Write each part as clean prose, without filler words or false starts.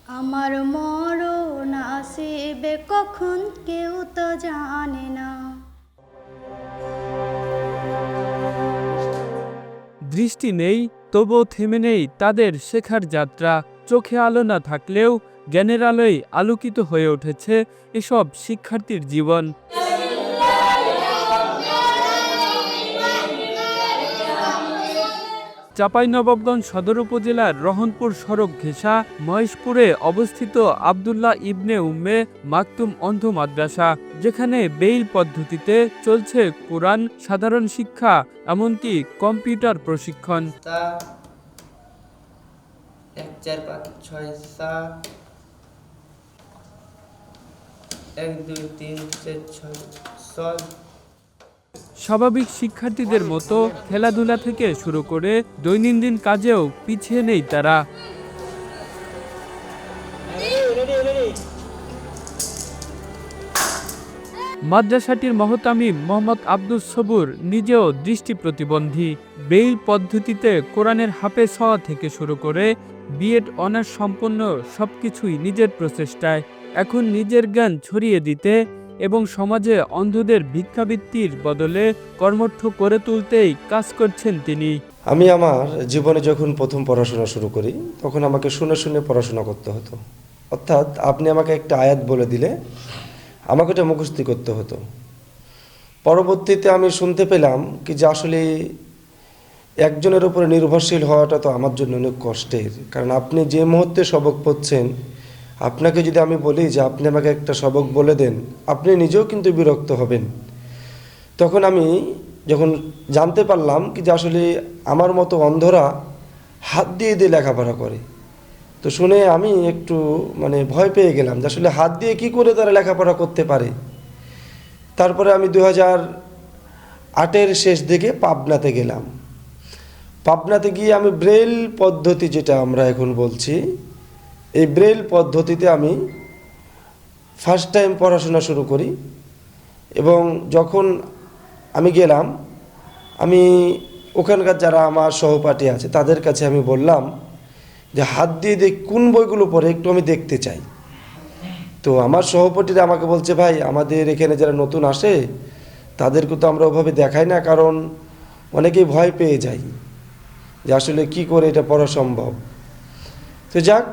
আমার মরণ আসিবে কখন কেউ তো জানে না। দৃষ্টি নেই, তবুও থেমে নেই তাদের শেখার যাত্রা। চোখে আলো না থাকলেও জ্ঞানের আলোয় আলোকিত হয়ে উঠেছে এসব শিক্ষার্থীর জীবন। চাঁপাইনবাবগঞ্জ সদর উপজেলার রহনপুর সড়ক ঘেঁষা মহেশপুরে অবস্থিত আব্দুল্লাহ ইবনে উম্মে মাকতুম অন্ধ মাদ্রাসা, যেখানে বেইল পদ্ধতিতে চলছে কোরআন, সাধারণ শিক্ষা, এমনকি কম্পিউটার প্রশিক্ষণ। 1 4 5 6 7 1 2 3 4 6 7। স্বাভাবিক শিক্ষার্থীদের মতো খেলাধুলা থেকে শুরু করে দৈনন্দিন কাজেও পিছিয়ে নেই তারা। মাদ্রাসাটির মহতামিম মোহাম্মদ আব্দুস সবুর নিজেও দৃষ্টি প্রতিবন্ধী। বেইল পদ্ধতিতে কোরআনের হাফেজ হওয়া থেকে শুরু করে বিএড অনার্স সম্পন্ন সবকিছুই নিজের প্রচেষ্টায়। এখন নিজের জ্ঞান ছড়িয়ে দিতে এবং সমাজে অন্ধদের ভিক্ষাবৃত্তির বদলে কর্মঠ করে তুলতেই কাজ করছেন তিনি। আমি আমার জীবনে যখন প্রথম পড়াশোনা শুরু করি তখন আমাকে শুনে শুনে পড়াশোনা করতে হতো। অর্থাৎ আপনি আমাকে একটা আয়াত বলে দিলে আমাকে ওটা মুখস্থ করতে হতো। পরবর্তীতে আমি শুনতে পেলাম কি যে আসলে একজনের উপরে নির্ভরশীল হওয়াটা তো আমার জন্য অনেক কষ্টের। কারণ আপনি যে মুহূর্তে সবক পড়ছেন, আপনাকে যদি আমি বলি যে আপনি আমাকে একটা সবক বলে দেন, আপনি নিজেও কিন্তু বিরক্ত হবেন। তখন আমি যখন জানতে পারলাম কি যে আসলে আমার মতো অন্ধরা হাত দিয়ে দিয়ে লেখাপড়া করে, তো শুনে আমি একটু ভয় পেয়ে গেলাম যে আসলে হাত দিয়ে কি করে তারা লেখাপড়া করতে পারে। তারপরে আমি 2008-এর শেষ দিকে পাবনাতে গেলাম। পাবনাতে গিয়ে আমি ব্রেল পদ্ধতি, যেটা আমরা এখন বলছি, এই ব্রেল পদ্ধতিতে আমি ফার্স্ট টাইম পড়াশোনা শুরু করি। এবং যখন আমি গেলাম, আমি ওখানকার যারা আমার সহপাঠী আছে তাদের কাছে আমি বললাম যে হাত দিয়ে কোন বইগুলো পড়ে একটু আমি দেখতে চাই। তো আমার সহপাঠীরা আমাকে বলছে, ভাই আমাদের এখানে যারা নতুন আসে তাদেরকে তো আমরা ওভাবে দেখাই না, কারণ অনেকেই ভয় পেয়ে যায় যে আসলে কি করে এটা পড়া সম্ভব। তো যাক,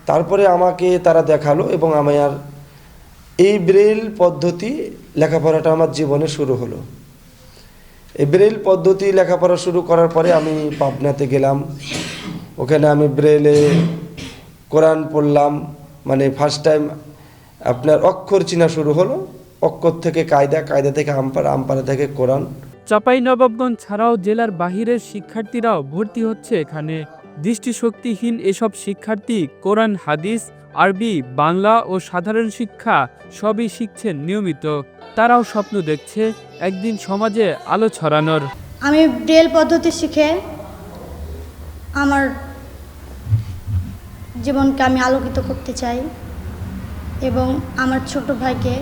তারপরে আমাকে তারা দেখালো এবং আমার এই ব্রেল পদ্ধতি লেখাপড়াটা আমার জীবনে শুরু হলো। এই ব্রেল পদ্ধতি লেখাপড়া শুরু করার পরে আমি পাবনাতে গেলাম। ওখানে আমি ব্রেলে কোরআন পড়লাম। ফার্স্ট টাইম আপনার অক্ষর চিনা শুরু হলো। অক্ষর থেকে কায়দা, কায়দা থেকে আমপারা, আমপারা থেকে কোরআন। চাঁপাইনবাবগঞ্জ ছাড়াও জেলার বাহিরের শিক্ষার্থীরাও ভর্তি হচ্ছে এখানে। দৃষ্টিশক্তিহীন এসব শিক্ষার্থী কোরআন, হাদিস, আরবি, বাংলা ও সাধারণ শিক্ষা সবই শিখছেন নিয়মিত। তারাও স্বপ্ন দেখছে একদিন সমাজে আলো ছড়ানোর। আমি ব্রেল পদ্ধতি শিখে আমার জীবনকে আমি আলোকিত করতে চাই এবং আমার ছোট ভাইকে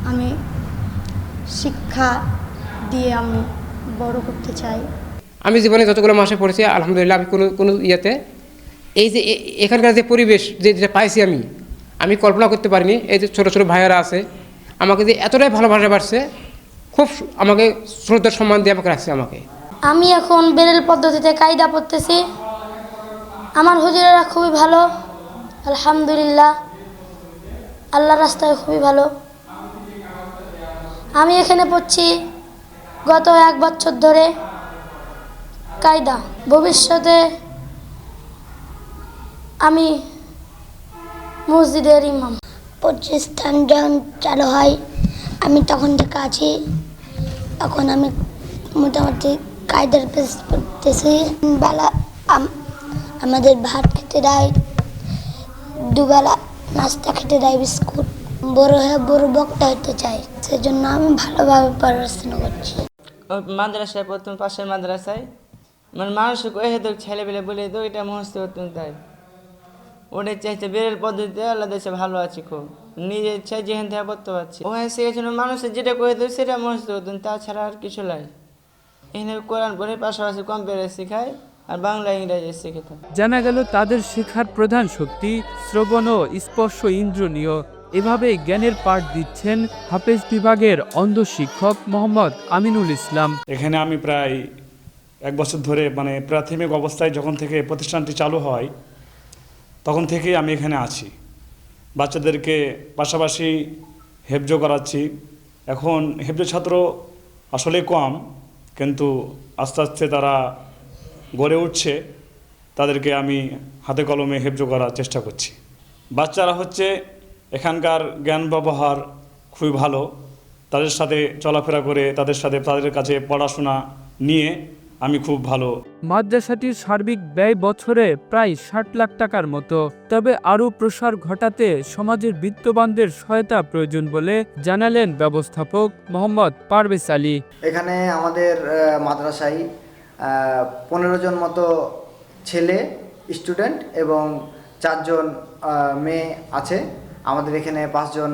আমি শিক্ষা দিয়ে আমি বড় করতে চাই। আমি জীবনে যতগুলো মাসে পড়েছি আলহামদুলিল্লাহ, আমি কোনো ইয়েতে এই যে এখানকার যে পরিবেশ যেটা পাইছি আমি কল্পনা করতে পারিনি। এই যে ছোটো ছোটো ভাইয়েরা আছে আমাকে যে এতটাই ভালোবাসা বাড়ছে, খুব আমাকে শ্রদ্ধার সম্মান দিয়ে আমাকে রাখছে আমাকে। আমি এখন ব্রেল পদ্ধতিতে কায়দা পড়তেছি। আমার হুজুরেরা খুবই ভালো, আলহামদুলিল্লাহ, আল্লাহর রাস্তায় খুবই ভালো। আমি এখানে পড়ছি গত 1 বছর ধরে কায়দা। ভবিষ্যতে আমি মসজিদের ইমাম। প্রতিষ্ঠান যখন চালু হয় আমি তখন থেকে আছি। এখন আমি মোটামুটি কায়দার পেজ পড়তেছি। বেলা আমাদের ভাত খেতে দেয়, দুবেলা নাস্তা খেতে দেয় বিস্কুট। বড় হয়ে বড় বক্তা হতে চাই, সেজন্য আমি ভালোভাবে পড়াশোনা করছি। মাদ্রাসায় প্রথম পাশের মাদ্রাসায় মানুষ কয়ে তো ছেলেপেলে বলে তো এটা মুখস্থ করতেন, তাই ওটাই চাইছে বেরের পদ্ধতিতে আল্লাহ দেশে ভালো আছি, খুব নিজে ইচ্ছায় যেখান থেকে পড়তে পারছি। ওখানে শিখেছিল মানুষের যেটা কয়ে দেয় সেটা মুখস্থ করতেন, তাছাড়া আর কিছু নাই। এখানে কোরআন পড়ে পাশাপাশি কম্পিউটার শেখায়, আর বাংলা ইংরেজি শিখতাম। জানা গেল তাদের শেখার প্রধান শক্তি শ্রবণ ও স্পর্শ ইন্দ্রিয়। এভাবেই জ্ঞানের পাঠ দিচ্ছেন হাফেজ বিভাগের অন্ধ শিক্ষক মোহাম্মদ আমিনুল ইসলাম। এখানে আমি প্রায় 1 বছর ধরে, মানে প্রাথমিক অবস্থায় যখন থেকে প্রতিষ্ঠানটি চালু হয় তখন থেকেই আমি এখানে আছি। বাচ্চাদেরকে পাশাপাশি হেফজ করাচ্ছি। এখন হেফজ ছাত্র আসলে কম, কিন্তু আস্তে আস্তে তারা গড়ে উঠছে। তাদেরকে আমি হাতে কলমে হেফজ করার চেষ্টা করছি। বাচ্চারা হচ্ছে এখানকার জ্ঞান ব্যবহার খুবই ভালো। তাদের সাথে চলাফেরা করে তাদের কাছে পড়াশোনা নিয়ে আমি খুব ভালো। মাদ্রাসাটির সার্বিক ব্যয় বছরে প্রায় 60 লাখ টাকার মতো। তবে আরও প্রসার ঘটাতে সমাজের বিত্তবানদের সহায়তা প্রয়োজন বলে জানালেন ব্যবস্থাপক মোহাম্মদ পারভেজ আলী। এখানে আমাদের মাদ্রাসায় 15 জন মতো ছেলে স্টুডেন্ট এবং 4 জন মেয়ে আছে। আমাদের এখানে 5 জন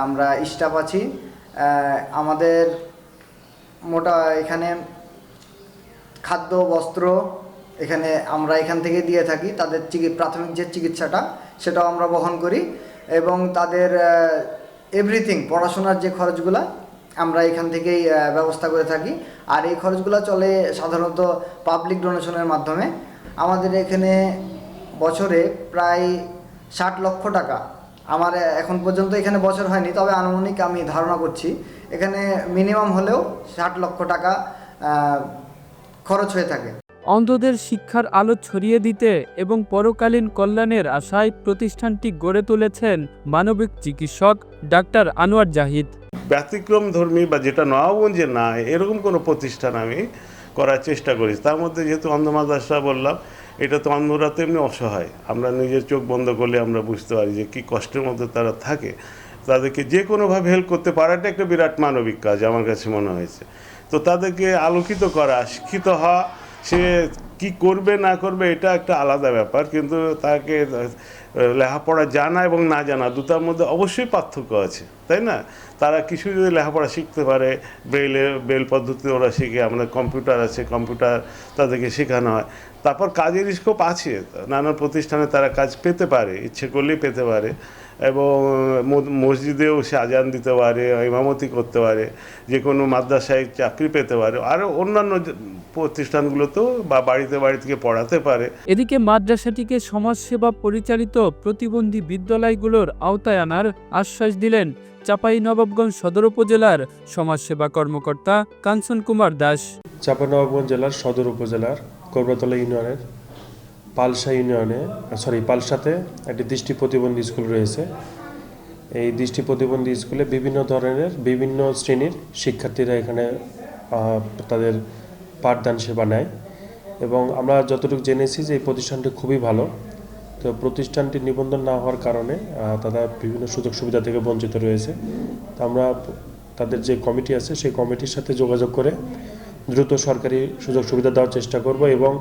আমরা স্টাফ আছি। আমাদের মোটা এখানে খাদ্য বস্ত্র আমরা এখান থেকে দিয়ে থাকি। তাদের প্রাথমিক যে চিকিৎসাটা সেটাও আমরা বহন করি এবং তাদের এভরিথিং পড়াশোনার যে খরচগুলো আমরা এখান থেকেই ব্যবস্থা করে থাকি। আর এই খরচগুলো চলে সাধারণত পাবলিক ডোনেশনের মাধ্যমে। আমাদের এখানে বছরে প্রায় 60 লক্ষ টাকা, আমার এখন পর্যন্ত এখানে বছর হয়নি, তবে আনুমানিক আমি ধারণা করছি এখানে মিনিমাম হলেও 60 লক্ষ টাকা খরচ হয়ে থাকে। অন্ধদের শিক্ষার আলো ছড়িয়ে দিতে এবং পরকালীন কল্যাণের আশায় প্রতিষ্ঠানটি গড়ে তুলেছেন মানবিক চিকিৎসক ডাক্তার আনোয়ার জাহিদ। ব্যতিক্রম ধর্মী বা যেটা নবাবগঞ্জে না এরকম কোনো প্রতিষ্ঠান আমি করার চেষ্টা করি। তার মধ্যে যেহেতু অন্ধ মাদ্রাসা বললাম, এটা তো অন্ধরা তো এমনি অসহায়। আমরা নিজের চোখ বন্ধ করলে আমরা বুঝতে পারি যে কী কষ্টের মধ্যে তারা থাকে। তাদেরকে যে কোনোভাবে হেল্প করতে পারাটা একটা বিরাট মানবিক কাজ আমার কাছে মনে হয়েছে। তো তাদেরকে আলোকিত করা, শিক্ষিত হওয়া, সে কি করবে না করবে এটা একটা আলাদা ব্যাপার, কিন্তু তাকে লেখাপড়া জানা এবং না জানা দুটার মধ্যে অবশ্যই পার্থক্য আছে, তাই না? তারা কিছু যদি লেখাপড়া শিখতে পারে, ব্রেল পদ্ধতি ওরা শিখে, আমাদের কম্পিউটার আছে, কম্পিউটার তাদেরকে শেখানো হয়। তারপর কাজের স্কোপ আছে, নানা প্রতিষ্ঠানে তারা কাজ পেতে পারে, ইচ্ছে করলেই পেতে পারে। এবং মসজিদেও সে আজান দিতে পারে, ইমামতি করতে পারে, যে কোনো মাদ্রাসায় চাকরি পেতে পারে, আরও অন্যান্য প্রতিষ্ঠানগুলোতেও বা বাড়িতে থেকে পড়াতে পারে। এদিকে মাদ্রাসাটিকে সমাজসেবা পরিচালিত প্রতিবন্ধী বিদ্যালয়গুলোর আওতায় আনার আশ্বাস দিলেন চাঁপাইনবাবগঞ্জ সদর উপজেলার সমাজসেবা কর্মকর্তা কাঞ্চন কুমার দাস। চাঁপাইনবাবগঞ্জ জেলার সদর উপজেলার করবতলা ইউনিয়নের পালসাতে একটি দৃষ্টি প্রতিবন্ধী স্কুল রয়েছে। এই দৃষ্টি প্রতিবন্ধী স্কুলে বিভিন্ন শ্রেণীর শিক্ষার্থীরা এখানে তাদের পাঠদান সেবা নেয় এবং আমরা যতটুকু জেনেছি যে এই প্রতিষ্ঠানটি খুবই ভালো। তো প্রতিষ্ঠানটি নিবন্ধন না হওয়ার কারণে তারা বিভিন্ন সুযোগ সুবিধা থেকে বঞ্চিত রয়েছে। তো আমরা তাদের যে কমিটি আছে সেই কমিটির সাথে যোগাযোগ করে দ্রুত সরকারি সুযোগ সুবিধা দেওয়ার চেষ্টা করব এবং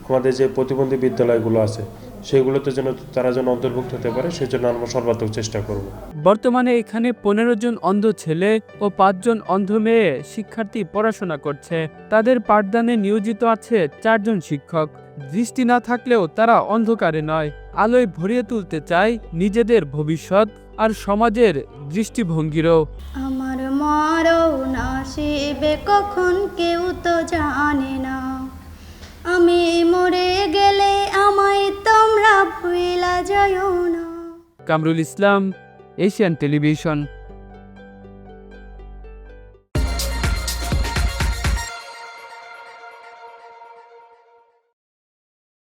আমাদের যে প্রতিবন্ধী বিদ্যালয়গুলো আছে সেগুলোতে তারা যেন অন্তর্ভুক্ত হতে পারে সেজন্য আমরা সর্বাত্মক চেষ্টা করব। বর্তমানে এখানে 15 জন অন্ধ ছেলে ও 5 জন অন্ধ মেয়ে শিক্ষার্থী পড়াশোনা করছে। তাদের পাঠদানে নিয়োজিত আছে 4 জন শিক্ষক। দৃষ্টি না থাকলেও তারা অন্ধকারে নয়, আলোয় ভরিয়ে তুলতে চায় নিজেদের ভবিষ্যৎ আর সমাজের দৃষ্টিভঙ্গিরও। আমার মরণ আসিবে কখন কেউ তো জানে না, আমি মরে গেলে আমায় তোমরা ভুলা যাও না। Kamrul Islam, Asian television.